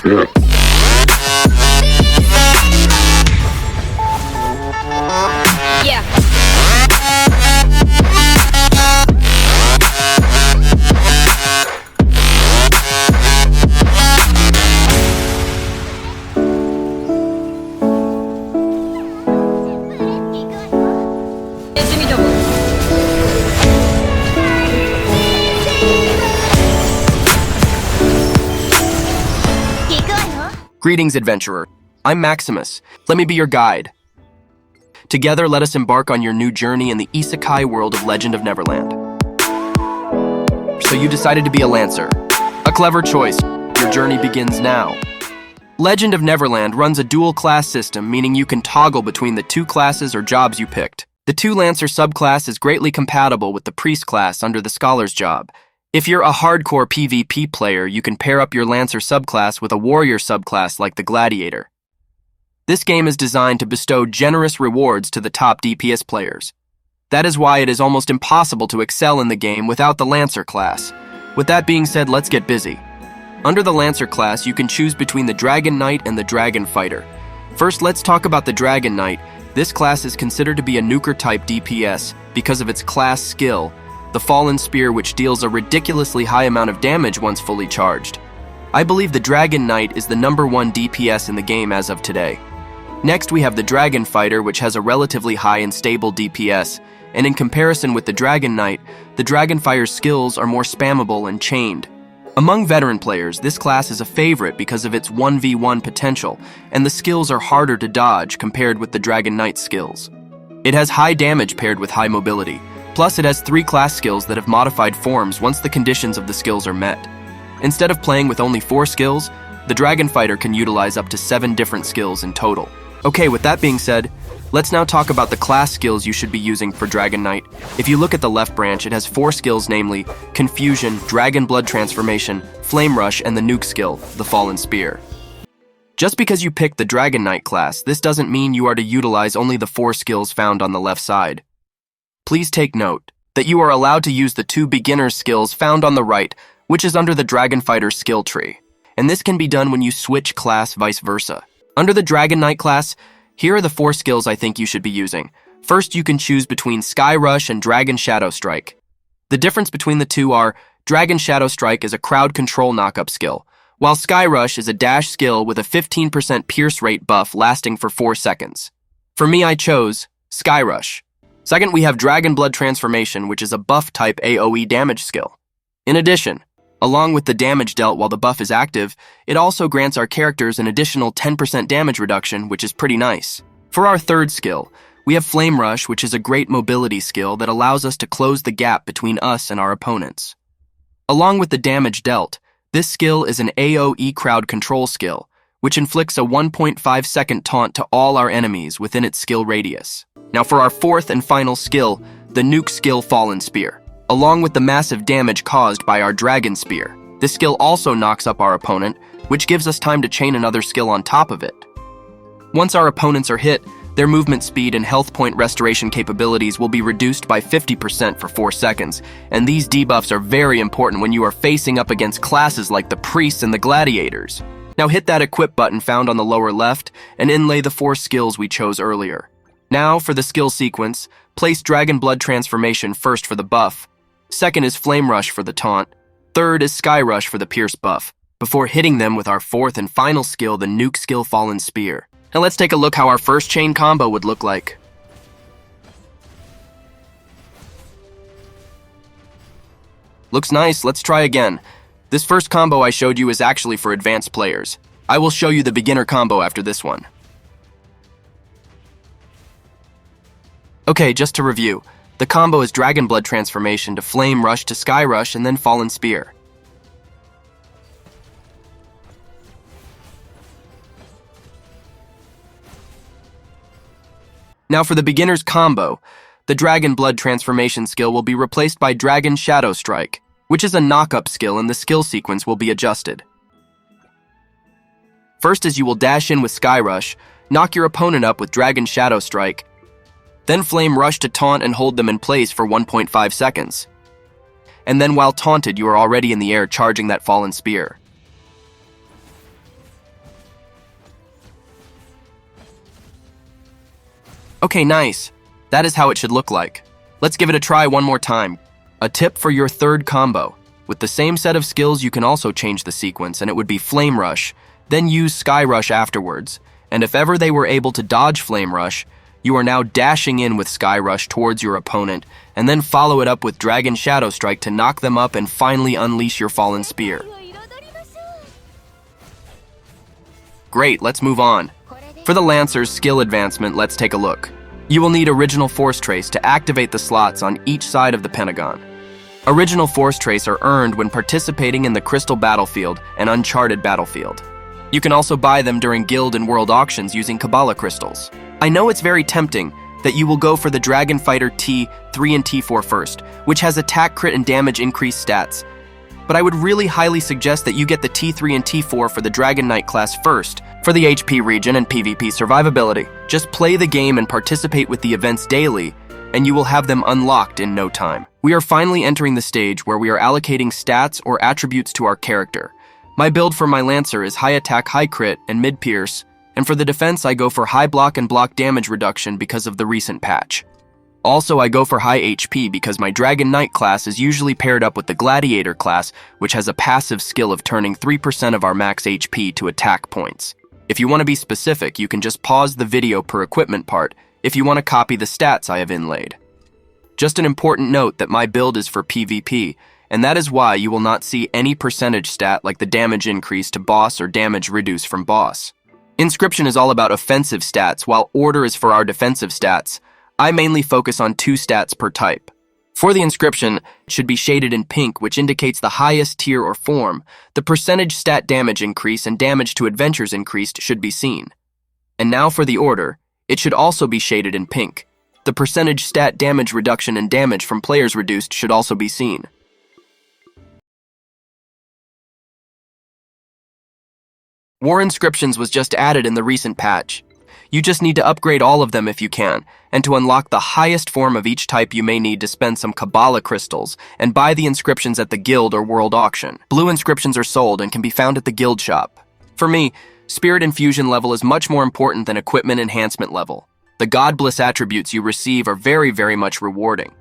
Yeah. Greetings, adventurer. I'm Maximus. Let me be your guide. Together, let us embark on your new journey in the isekai world of Legend of Neverland. So you decided to be a Lancer. A clever choice. Your journey begins now. Legend of Neverland runs a dual class system, meaning you can toggle between the two classes or jobs you picked. The two Lancer subclass is greatly compatible with the Priest class under the Scholar's job. If you're a hardcore PvP player, you can pair up your Lancer subclass with a Warrior subclass like the Gladiator. This game is designed to bestow generous rewards to the top DPS players. That is why it is almost impossible to excel in the game without the Lancer class. With that being said, let's get busy. Under the Lancer class, you can choose between the Dragon Knight and the Dragon Fighter. First, let's talk about the Dragon Knight. This class is considered to be a Nuker type DPS because of its class skill, the Fallen Spear, which deals a ridiculously high amount of damage once fully charged. I believe the Dragon Knight is the #1 DPS in the game as of today. Next, we have the Dragon Fighter, which has a relatively high and stable DPS, and in comparison with the Dragon Knight, the Dragon Fighter's skills are more spammable and chained. Among veteran players, this class is a favorite because of its 1v1 potential, and the skills are harder to dodge compared with the Dragon Knight's skills. It has high damage paired with high mobility. Plus, it has 3 class skills that have modified forms once the conditions of the skills are met. Instead of playing with only 4 skills, the Dragon Fighter can utilize up to 7 different skills in total. Okay, with that being said, let's now talk about the class skills you should be using for Dragon Knight. If you look at the left branch, it has 4 skills, namely Confusion, Dragon Blood Transformation, Flame Rush, and the Nuke skill, the Fallen Spear. Just because you picked the Dragon Knight class, this doesn't mean you are to utilize only the 4 skills found on the left side. Please take note that you are allowed to use the 2 beginner skills found on the right, which is under the Dragon Fighter skill tree, and this can be done when you switch class vice versa. Under the Dragon Knight class, here are the 4 skills I think you should be using. First, you can choose between Sky Rush and Dragon Shadow Strike. The difference between the two are Dragon Shadow Strike is a crowd control knockup skill, while Sky Rush is a dash skill with a 15% pierce rate buff lasting for 4 seconds. For me, I chose Sky Rush. Second, we have Dragon Blood Transformation, which is a buff-type AoE damage skill. In addition, along with the damage dealt while the buff is active, it also grants our characters an additional 10% damage reduction, which is pretty nice. For our third skill, we have Flame Rush, which is a great mobility skill that allows us to close the gap between us and our opponents. Along with the damage dealt, this skill is an AoE crowd control skill, which inflicts a 1.5-second taunt to all our enemies within its skill radius. Now for our fourth and final skill, the Nuke skill Fallen Spear. Along with the massive damage caused by our Dragon Spear, this skill also knocks up our opponent, which gives us time to chain another skill on top of it. Once our opponents are hit, their movement speed and health point restoration capabilities will be reduced by 50% for 4 seconds, and these debuffs are very important when you are facing up against classes like the Priests and the Gladiators. Now hit that equip button found on the lower left and inlay the 4 skills we chose earlier. Now for the skill sequence, place Dragon Blood Transformation first for the buff. Second is Flame Rush for the taunt. Third is Sky Rush for the pierce buff, before hitting them with our fourth and final skill, the Nuke skill Fallen Spear. Now let's take a look how our first chain combo would look like. Looks nice, let's try again. This first combo I showed you is actually for advanced players. I will show you the beginner combo after this one. Okay, just to review, the combo is Dragon Blood Transformation to Flame Rush to Sky Rush and then Fallen Spear. Now for the beginner's combo, the Dragon Blood Transformation skill will be replaced by Dragon Shadow Strike, which is a knock-up skill, and the skill sequence will be adjusted. First, as you will dash in with Sky Rush, knock your opponent up with Dragon Shadow Strike, then Flame Rush to taunt and hold them in place for 1.5 seconds. And then while taunted, you are already in the air charging that Fallen Spear. Okay, nice. That is how it should look like. Let's give it a try one more time. A tip for your third combo. With the same set of skills, you can also change the sequence, and it would be Flame Rush, then use Sky Rush afterwards. And if ever they were able to dodge Flame Rush, you are now dashing in with Sky Rush towards your opponent, and then follow it up with Dragon Shadow Strike to knock them up and finally unleash your Fallen Spear. Great, let's move on. For the Lancer's skill advancement, let's take a look. You will need Original Force Trace to activate the slots on each side of the pentagon. Original Force Trace are earned when participating in the Crystal Battlefield and Uncharted Battlefield. You can also buy them during guild and world auctions using Kabbalah crystals. I know it's very tempting that you will go for the Dragon Fighter T3 and T4 first, which has attack, crit, and damage increase stats. But I would really highly suggest that you get the T3 and T4 for the Dragon Knight class first, for the HP region and PvP survivability. Just play the game and participate with the events daily, and you will have them unlocked in no time. We are finally entering the stage where we are allocating stats or attributes to our character. My build for my Lancer is high attack, high crit, and mid pierce, and for the defense I go for high block and block damage reduction because of the recent patch. Also, I go for high HP because my Dragon Knight class is usually paired up with the Gladiator class, which has a passive skill of turning 3% of our max HP to attack points. If you want to be specific, you can just pause the video per equipment part if you want to copy the stats I have inlaid. Just an important note that my build is for PvP, and that is why you will not see any percentage stat like the damage increase to boss or damage reduce from boss. Inscription is all about offensive stats, while Order is for our defensive stats. I mainly focus on 2 stats per type. For the Inscription, it should be shaded in pink, which indicates the highest tier or form. The percentage stat damage increase and damage to adventures increased should be seen. And now for the Order, it should also be shaded in pink. The percentage stat damage reduction and damage from players reduced should also be seen. War Inscriptions was just added in the recent patch. You just need to upgrade all of them if you can, and to unlock the highest form of each type you may need to spend some Kabbalah crystals and buy the inscriptions at the guild or world auction. Blue inscriptions are sold and can be found at the guild shop. For me, Spirit Infusion level is much more important than equipment enhancement level. The God Bliss attributes you receive are very much rewarding.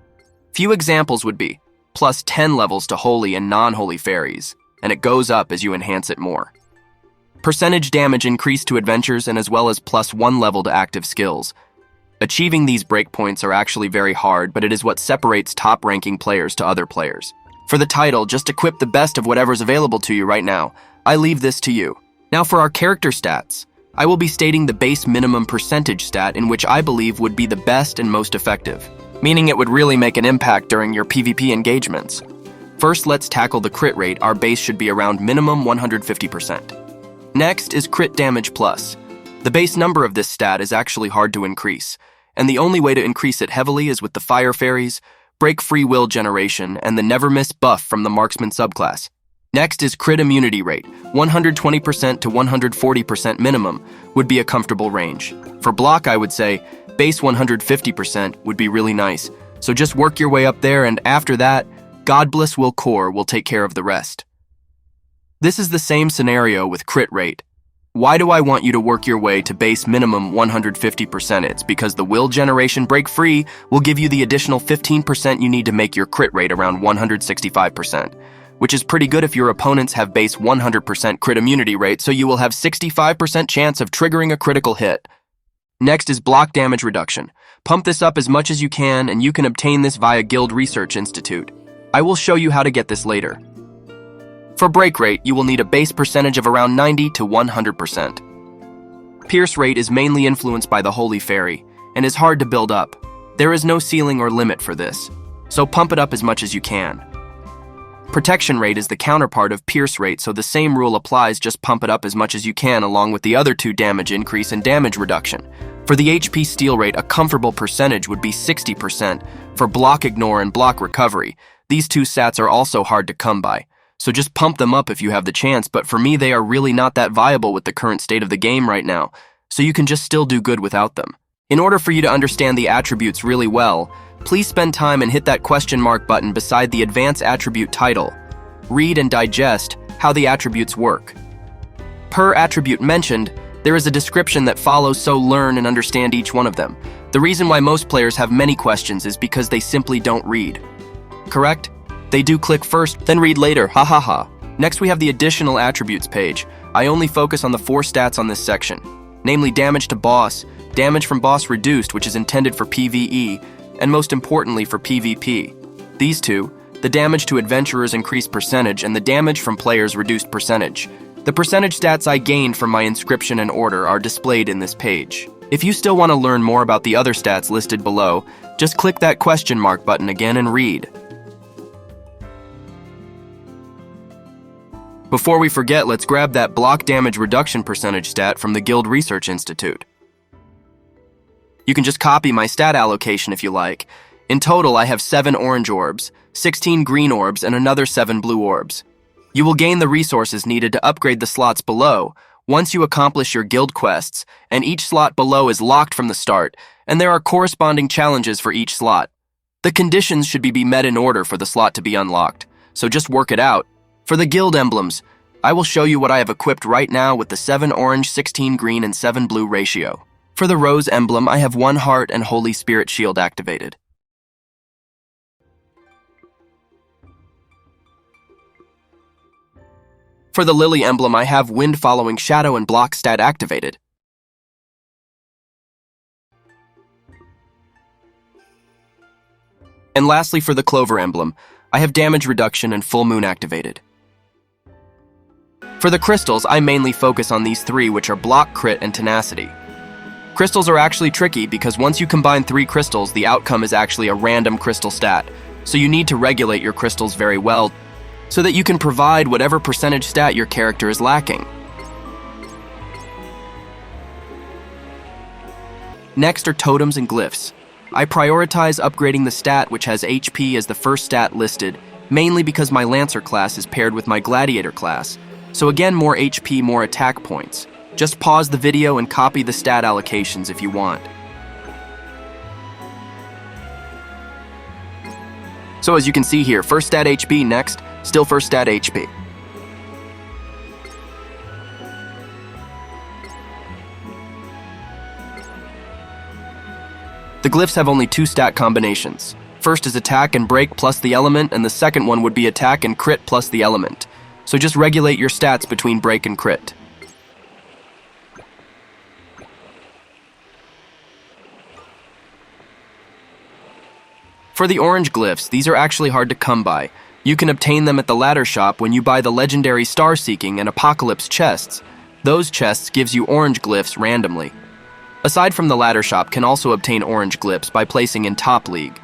Few examples would be plus 10 levels to holy and non-holy fairies, and it goes up as you enhance it more. Percentage damage increased to adventures and as well as plus 1 level to active skills. Achieving these breakpoints are actually very hard, but it is what separates top-ranking players to other players. For the title, just equip the best of whatever's available to you right now. I leave this to you. Now for our character stats, I will be stating the base minimum percentage stat in which I believe would be the best and most effective, meaning it would really make an impact during your PvP engagements. First, let's tackle the crit rate. Our base should be around minimum 150%. Next is Crit Damage Plus. The base number of this stat is actually hard to increase, and the only way to increase it heavily is with the Fire Fairies, Break Free Will Generation, and the Never Miss buff from the Marksman subclass. Next is Crit Immunity Rate. 120% to 140% minimum would be a comfortable range. For block, I would say base 150% would be really nice, so just work your way up there, and after that, God Bliss Will Core will take care of the rest. This is the same scenario with crit rate. Why do I want you to work your way to base minimum 150%? It's because the Will Generation Break Free will give you the additional 15% you need to make your crit rate around 165%, which is pretty good if your opponents have base 100% crit immunity rate, so you will have 65% chance of triggering a critical hit. Next is block damage reduction. Pump this up as much as you can, and you can obtain this via Guild Research Institute. I will show you how to get this later. For break rate, you will need a base percentage of around 90 to 100%. Pierce rate is mainly influenced by the Holy Fairy, and is hard to build up. There is no ceiling or limit for this, so pump it up as much as you can. Protection rate is the counterpart of pierce rate, so the same rule applies, just pump it up as much as you can along with the other 2 damage increase and damage reduction. For the HP steal rate, a comfortable percentage would be 60%. For block ignore and block recovery, these 2 stats are also hard to come by. So just pump them up if you have the chance, but for me they are really not that viable with the current state of the game right now, so you can just still do good without them. In order for you to understand the attributes really well, please spend time and hit that question mark button beside the Advanced Attribute title. Read and digest how the attributes work. Per attribute mentioned, there is a description that follows, so learn and understand each one of them. The reason why most players have many questions is because they simply don't read. Correct? They do click first, then read later, ha ha ha. Next we have the additional attributes page. I only focus on the 4 stats on this section, namely damage to boss, damage from boss reduced, which is intended for PvE, and most importantly for PvP. These two, the damage to adventurers increased percentage and the damage from players reduced percentage. The percentage stats I gained from my inscription and order are displayed in this page. If you still want to learn more about the other stats listed below, just click that question mark button again and read. Before we forget, let's grab that block damage reduction percentage stat from the Guild Research Institute. You can just copy my stat allocation if you like. In total, I have 7 orange orbs, 16 green orbs, and another 7 blue orbs. You will gain the resources needed to upgrade the slots below once you accomplish your guild quests, and each slot below is locked from the start, and there are corresponding challenges for each slot. The conditions should be met in order for the slot to be unlocked, so just work it out. For the guild emblems, I will show you what I have equipped right now with the 7 orange, 16 green, and 7 blue ratio. For the rose emblem, I have 1 heart and Holy Spirit shield activated. For the lily emblem, I have wind following shadow and block stat activated. And lastly, for the clover emblem, I have damage reduction and full moon activated. For the crystals, I mainly focus on these 3, which are block, crit, and tenacity. Crystals are actually tricky because once you combine 3 crystals, the outcome is actually a random crystal stat, so you need to regulate your crystals very well so that you can provide whatever percentage stat your character is lacking. Next are totems and glyphs. I prioritize upgrading the stat which has HP as the first stat listed, mainly because my Lancer class is paired with my Gladiator class, so again more HP, more attack points. Just pause the video and copy the stat allocations if you want. So as you can see here, first stat HP, next, still first stat HP. The glyphs have only 2 stat combinations. First is attack and break plus the element, and the second one would be attack and crit plus the element. So just regulate your stats between break and crit. For the orange glyphs, these are actually hard to come by. You can obtain them at the ladder shop when you buy the legendary Star Seeking and Apocalypse chests. Those chests gives you orange glyphs randomly. Aside from the ladder shop, can also obtain orange glyphs by placing in Top League.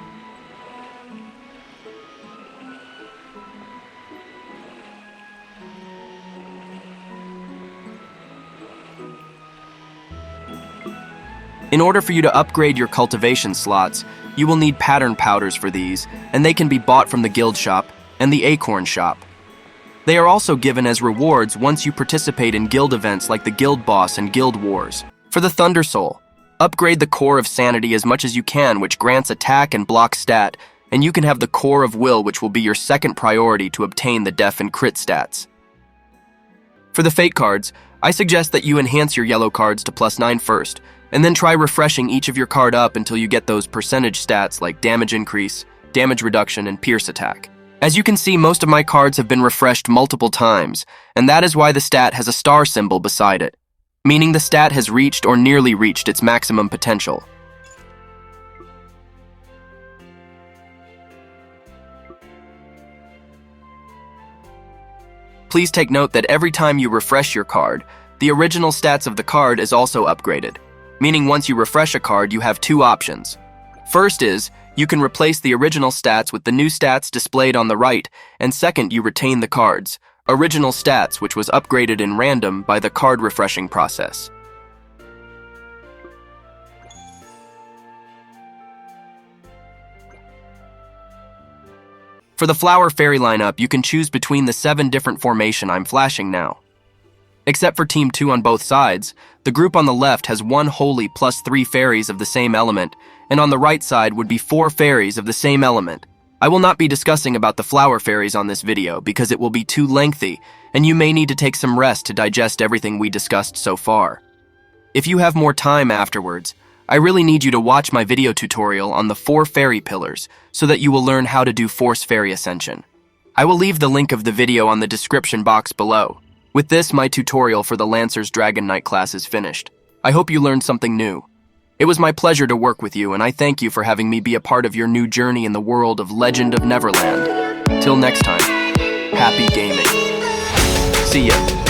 In order for you to upgrade your cultivation slots, you will need pattern powders for these, and they can be bought from the guild shop and the acorn shop. They are also given as rewards once you participate in guild events like the Guild Boss and Guild Wars. For the Thunder Soul, upgrade the Core of Sanity as much as you can, which grants attack and block stat, and you can have the Core of Will, which will be your second priority to obtain the def and crit stats. For the Fate cards, I suggest that you enhance your yellow cards to +9 first, and then try refreshing each of your card up until you get those percentage stats like damage increase, damage reduction, and pierce attack. As you can see, most of my cards have been refreshed multiple times, and that is why the stat has a star symbol beside it, meaning the stat has reached or nearly reached its maximum potential. Please take note that every time you refresh your card, the original stats of the card is also upgraded, meaning once you refresh a card, you have 2 options. First is, you can replace the original stats with the new stats displayed on the right, and second, you retain the card's original stats, which was upgraded in random by the card refreshing process. For the Flower Fairy lineup, you can choose between the 7 different formation I'm flashing now. Except for Team 2 on both sides, the group on the left has 1 holy plus 3 fairies of the same element, and on the right side would be 4 fairies of the same element. I will not be discussing about the flower fairies on this video because it will be too lengthy, and you may need to take some rest to digest everything we discussed so far. If you have more time afterwards, I really need you to watch my video tutorial on the 4 fairy pillars so that you will learn how to do Force Fairy Ascension. I will leave the link of the video on the description box below. With this, my tutorial for the Lancer's Dragon Knight class is finished. I hope you learned something new. It was my pleasure to work with you, and I thank you for having me be a part of your new journey in the world of Legend of Neverland. Till next time, happy gaming. See ya.